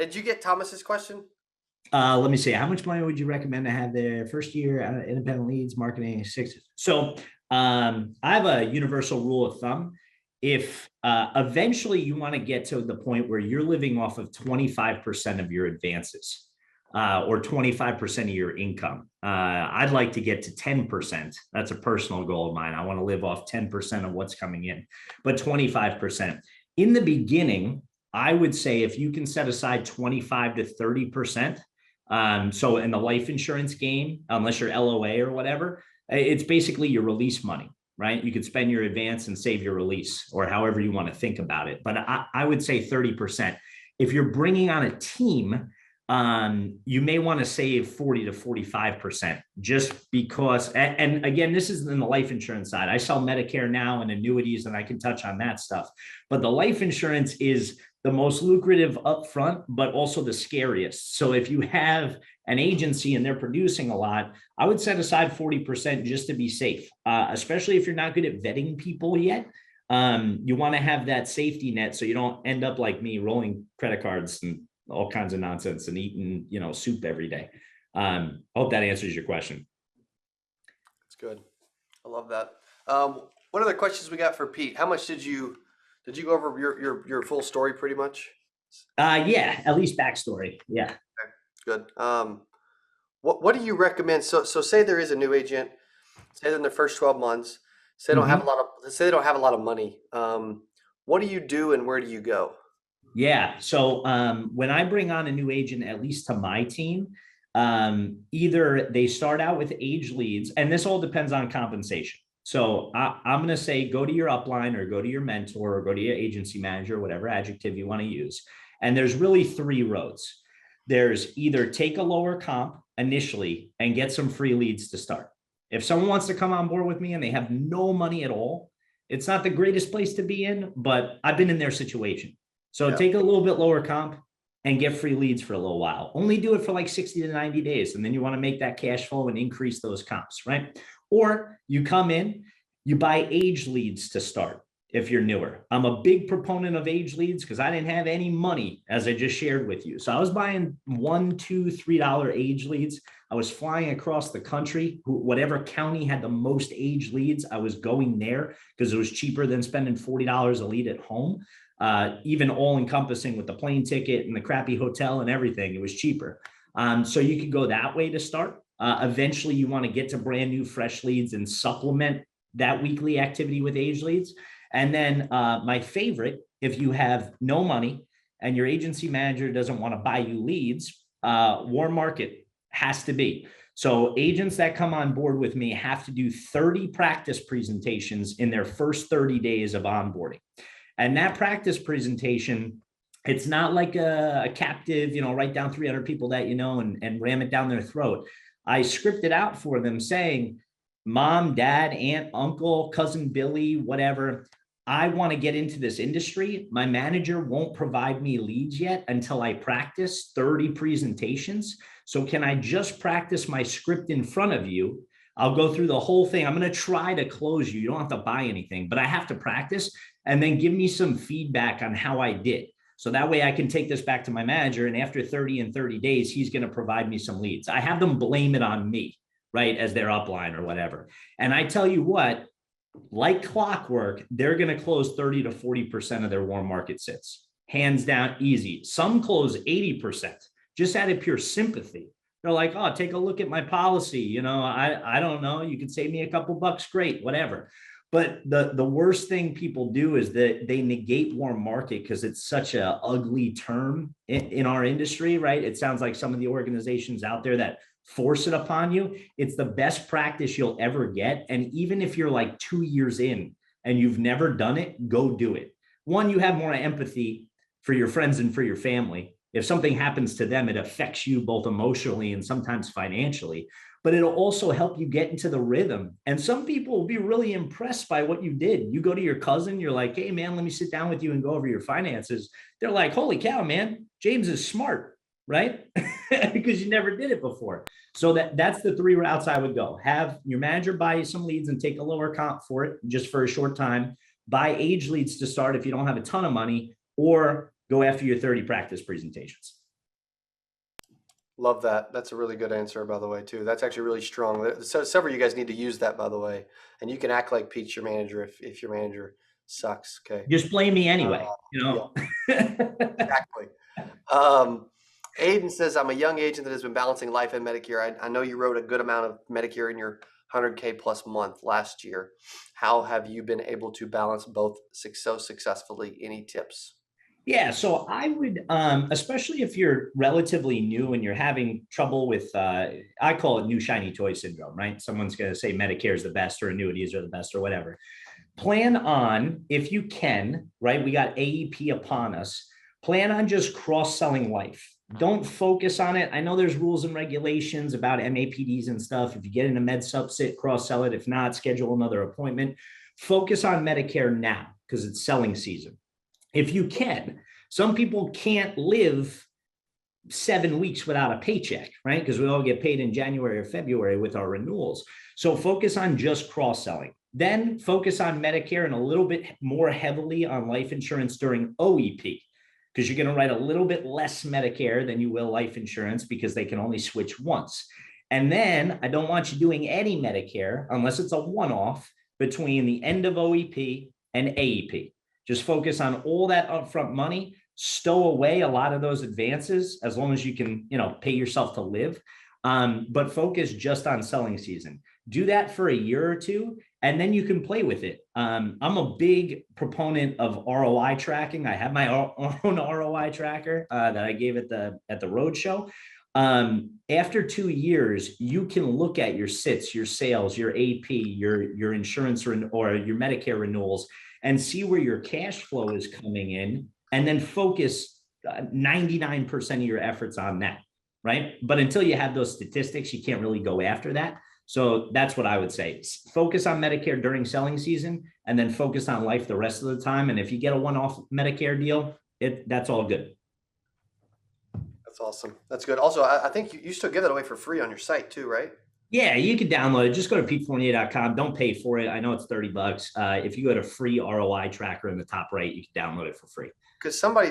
Did you get Thomas's question? Let me see. How much money would you recommend to have their first year independent leads marketing six? So I have a universal rule of thumb. If eventually you want to get to the point where you're living off of 25% of your advances or 25% of your income, I'd like to get to 10%. That's a personal goal of mine. I want to live off 10% of what's coming in, but 25%. In the beginning, I would say if you can set aside 25 to 30%, so in the life insurance game, unless you're LOA or whatever, it's basically your release money, right? You could spend your advance and save your release or however you want to think about it. But I would say 30%. If you're bringing on a team, you may want to save 40 to 45% just because, and again, this is in the life insurance side. I sell Medicare now and annuities, and I can touch on that stuff. But the life insurance is the most lucrative upfront, but also the scariest. So if you have an agency and they're producing a lot, I would set aside 40% just to be safe, especially if you're not good at vetting people yet. You want to have that safety net so you don't end up like me rolling credit cards and all kinds of nonsense and eating, soup every day. I hope that answers your question. That's good. I love that. What other questions we got for Pete? How much did you go over your full story pretty much? Yeah, at least backstory. Yeah. Okay, good. What do you recommend? So say there is a new agent, say they're in their first 12 months, say they don't have a lot of money. What do you do and where do you go? Yeah. So when I bring on a new agent, at least to my team, either they start out with age leads, and this all depends on compensation. So I'm going to say, go to your upline or go to your mentor or go to your agency manager, whatever adjective you want to use. And there's really three roads. There's either take a lower comp initially and get some free leads to start. If someone wants to come on board with me and they have no money at all, it's not the greatest place to be in, but I've been in their situation. So take a little bit lower comp and get free leads for a little while. Only do it for like 60 to 90 days. And then you want to make that cash flow and increase those comps, right? Or you come in, you buy age leads to start if you're newer. I'm a big proponent of age leads because I didn't have any money, as I just shared with you. So I was buying $1, $2, $3 age leads. I was flying across the country. Whatever county had the most age leads, I was going there because it was cheaper than spending $40 a lead at home. Even all encompassing with the plane ticket and the crappy hotel and everything, it was cheaper. So you could go that way to start. Eventually you want to get to brand new fresh leads and supplement that weekly activity with age leads. And then my favorite, if you have no money and your agency manager doesn't want to buy you leads, warm market has to be. So agents that come on board with me have to do 30 practice presentations in their first 30 days of onboarding. And that practice presentation, it's not like a captive, write down 300 people that and ram it down their throat. I script it out for them saying, mom, dad, aunt, uncle, cousin Billy, whatever, I want to get into this industry. My manager won't provide me leads yet until I practice 30 presentations. So can I just practice my script in front of you? I'll go through the whole thing. I'm going to try to close you. You don't have to buy anything, but I have to practice and then give me some feedback on how I did. So that way I can take this back to my manager. And after 30 and 30 days, he's going to provide me some leads. I have them blame it on me, right? As their upline or whatever. And I tell you what, like clockwork, they're going to close 30 to 40% of their warm market sits. Hands down, easy. Some close 80%, just out of pure sympathy. They're like, oh, take a look at my policy. I don't know. You could save me a couple bucks. Great, whatever. But the worst thing people do is that they negate warm market because it's such an ugly term in our industry, right? It sounds like some of the organizations out there that force it upon you. It's the best practice you'll ever get. And even if you're like 2 years in and you've never done it, go do it. One, you have more empathy for your friends and for your family. If something happens to them, it affects you both emotionally and sometimes financially, but it'll also help you get into the rhythm. And some people will be really impressed by what you did. You go to your cousin, you're like, hey man, let me sit down with you and go over your finances. They're like, holy cow, man, James is smart, right? Because you never did it before. So that's the three routes I would go. Have your manager buy you some leads and take a lower comp for it just for a short time. Buy age leads to start if you don't have a ton of money, or go after your 30 practice presentations. Love that. That's a really good answer, by the way, too. That's actually really strong. So several of you guys need to use that, by the way. And you can act like Pete's your manager if your manager sucks. Okay. Just blame me Uh, anyway, you yeah, know? exactly. Um, Aiden says, I'm a young agent that has been balancing life and Medicare. I know you wrote a good amount of Medicare in your 100K plus month last year. How have you been able to balance both so successfully? Any tips? Yeah, so I would, especially if you're relatively new and you're having trouble with, I call it new shiny toy syndrome, right? Someone's going to say Medicare is the best or annuities are the best or whatever. Plan on, if you can, right? We got AEP upon us. Plan on just cross-selling life. Don't focus on it. I know there's rules and regulations about MAPDs and stuff. If you get in a med subsit, cross-sell it. If not, schedule another appointment. Focus on Medicare now because it's selling season. If you can. Some people can't live 7 weeks without a paycheck, right? Because we all get paid in January or February with our renewals. So focus on just cross-selling. Then focus on Medicare and a little bit more heavily on life insurance during OEP, because you're going to write a little bit less Medicare than you will life insurance because they can only switch once. And then I don't want you doing any Medicare unless it's a one-off between the end of OEP and AEP. Just focus on all that upfront money, stow away a lot of those advances as long as you can, pay yourself to live. But focus just on selling season. Do that for a year or two, and then you can play with it. I'm a big proponent of ROI tracking. I have my own ROI tracker that I gave at the roadshow. After 2 years, you can look at your SITs, your sales, your AP, your insurance or your Medicare renewals, and see where your cash flow is coming in, and then focus 99% of your efforts on that, right? But until you have those statistics, you can't really go after that. So that's what I would say. Focus on Medicare during selling season, and then focus on life the rest of the time. And if you get a one-off Medicare deal, that's all good. That's awesome. That's good. Also, I think you still give that away for free on your site too, right? Yeah, you can download it. Just go to petefournier.com. Don't pay for it. I know it's $30. If you go to free ROI tracker in the top right, you can download it for free. Because somebody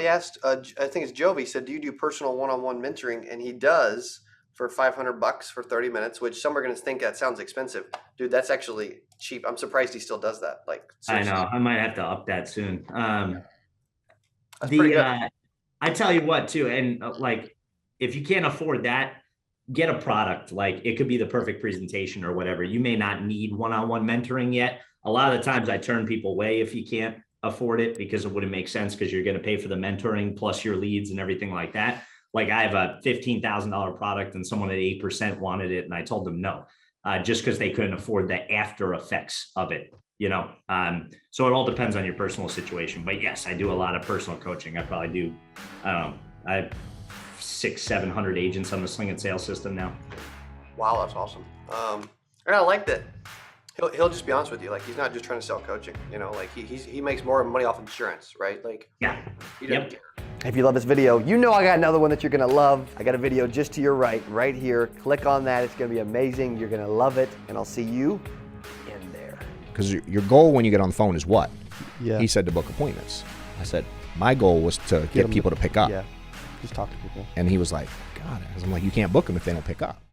asked, I think it's Jovi, said, do you do personal one-on-one mentoring? And he does for $500 for 30 minutes, which some are going to think that sounds expensive. Dude, that's actually cheap. I'm surprised he still does that. Like, I know. I might have to up that soon. that's pretty good. I tell you what, too, and if you can't afford that, get a product. Like, it could be the perfect presentation or whatever. You may not need one-on-one mentoring yet. A lot of the times I turn people away if you can't afford it, because it wouldn't make sense, because you're going to pay for the mentoring plus your leads and everything like that. Like, I have a $15,000 product and someone at 8% wanted it, and I told them no, just because they couldn't afford the after effects of it. So it all depends on your personal situation. But yes, I do a lot of personal coaching. I probably do, I have 600-700 agents on the Sling and Sales system now. Wow, that's awesome. And I like that. He'll just be honest with you. Like, he's not just trying to sell coaching. Like he makes more money off insurance, right? Like, yeah, he doesn't care. If you love this video, I got another one that you're gonna love. I got a video just to your right here. Click on that. It's gonna be amazing. You're gonna love it, and I'll see you in there. Because your goal when you get on the phone is what? Yeah. He said to book appointments. I said, my goal was to get people to pick up. Yeah. Just talk to people. And he was like, God, I'm like, you can't book them if they don't pick up.